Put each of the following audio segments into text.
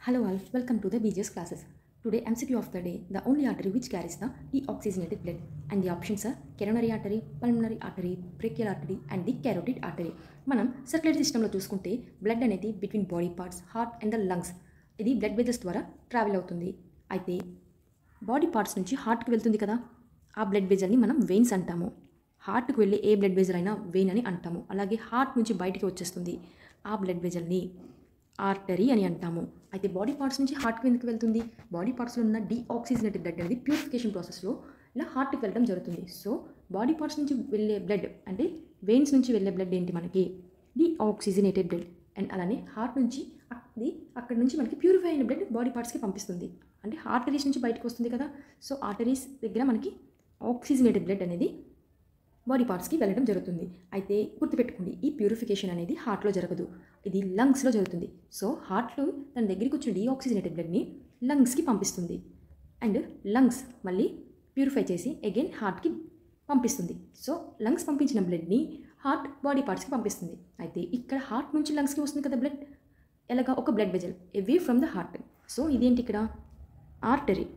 Hello all, welcome to the BGS classes. Today MCQ of the day, the only artery which carries the deoxygenated blood, and the options are coronary artery, pulmonary artery, brachial artery and the carotid artery. మనం circulatory సిస్టంలో చూసుకుంటే blood అనేది between body parts, heart and the lungs ఇది blood veggies ద్వారా travel అవుతుంది. అయితే body parts నుంచి హార్ట్కి వెళ్తుంది కదా, ఆ బ్లడ్ వెజల్ని మనం వెయిన్స్ అంటాము. హార్ట్కి వెళ్ళే ఏ బ్లడ్ వెజల్ అయినా వెయిన్ అని అంటాము. అలాగే హార్ట్ నుంచి బయటికి వచ్చేస్తుంది ఆ బ్లడ్ వెజల్ని ఆర్టరీ అని అంటాము. అయితే బాడీ పార్ట్స్ నుంచి హార్ట్కి ఎందుకు వెళ్తుంది? బాడీ పార్ట్స్లో ఉన్న డీఆక్సిజనేటెడ్ బ్లడ్ అనేది ప్యూరిఫికేషన్ ప్రాసెస్లో ఇలా హార్ట్కి వెళ్ళడం జరుగుతుంది. సో బాడీ పార్ట్స్ నుంచి వెళ్ళే బ్లడ్ అంటే వెయిన్స్ నుంచి వెళ్ళే బ్లడ్ ఏంటి మనకి డీఆక్సిజనేటెడ్ బ్లడ్. అండ్ అలానే హార్ట్ నుంచి అక్కడ నుంచి మనకి ప్యూరిఫై అయిన బ్లడ్ బాడీ పార్ట్స్కి పంపిస్తుంది. అంటే ఆర్టరీస్ నుంచి బయటకు వస్తుంది కదా, సో ఆర్టరీస్ దగ్గర మనకి ఆక్సిజనేటెడ్ బ్లడ్ అనేది బాడీ పార్ట్స్కి వెళ్ళడం జరుగుతుంది. అయితే గుర్తుపెట్టుకోండి, ఈ ప్యూరిఫికేషన్ అనేది హార్ట్లో జరగదు, ఇది లంగ్స్లో జరుగుతుంది. సో హార్ట్లో తన దగ్గరికి వచ్చిన డీఆక్సిజనేటెడ్ బ్లడ్ని లంగ్స్కి పంపిస్తుంది. అండ్ లంగ్స్ మళ్ళీ ప్యూరిఫై చేసి అగైన్ హార్ట్కి పంపిస్తుంది. సో లంగ్స్ పంపించిన బ్లడ్ని హార్ట్ బాడీ పార్ట్స్కి పంపిస్తుంది. అయితే ఇక్కడ హార్ట్ నుంచి లంగ్స్కి వస్తుంది కదా బ్లడ్, ఎలాగా ఒక blood vessel away from the heart. So ఇదేంటి ఇక్కడ ఆర్టరీ.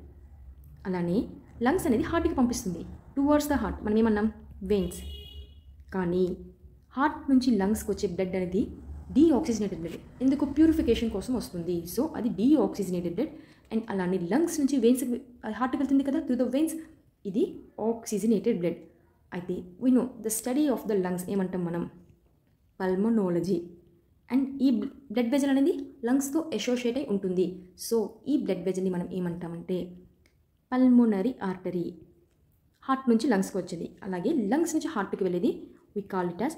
అలానే లంగ్స్ అనేది హార్ట్కి పంపిస్తుంది టువర్డ్స్ ద హార్ట్, మనం ఏమన్నాం వెయిన్స్. కానీ హార్ట్ నుంచి లంగ్స్కి వచ్చే బ్లడ్ అనేది డీఆక్సిజనేటెడ్ బ్లడ్, ఎందుకు ప్యూరిఫికేషన్ కోసం వస్తుంది. సో అది డీఆక్సిజనేటెడ్ బ్లడ్. అండ్ అలానే లంగ్స్ నుంచి వెయిన్స్ హార్ట్కి వెళ్తుంది కదా త్రూ ద వెయిన్స్, ఇది ఆక్సిజనేటెడ్ బ్లడ్. అయితే we know the study of the lungs ఏమంటాం మనం పల్మనాలజీ. అండ్ ఈ బ్లడ్ వెజల్ అనేది లంగ్స్తో అసోసియేట్ అయి ఉంటుంది. సో ఈ బ్లడ్ వెజల్ని మనం ఏమంటామంటే పల్మోనరీ ఆర్టరీ, హార్ట్ నుంచి లంగ్స్కి వచ్చేది. అలాగే లంగ్స్ నుంచి హార్ట్కి వెళ్ళేది we call it as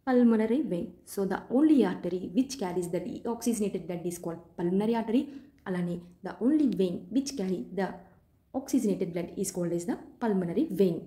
pulmonary vein. So the only artery which carries the deoxygenated blood is called pulmonary artery. Alane the only vein which carry the oxygenated blood is called as the pulmonary vein.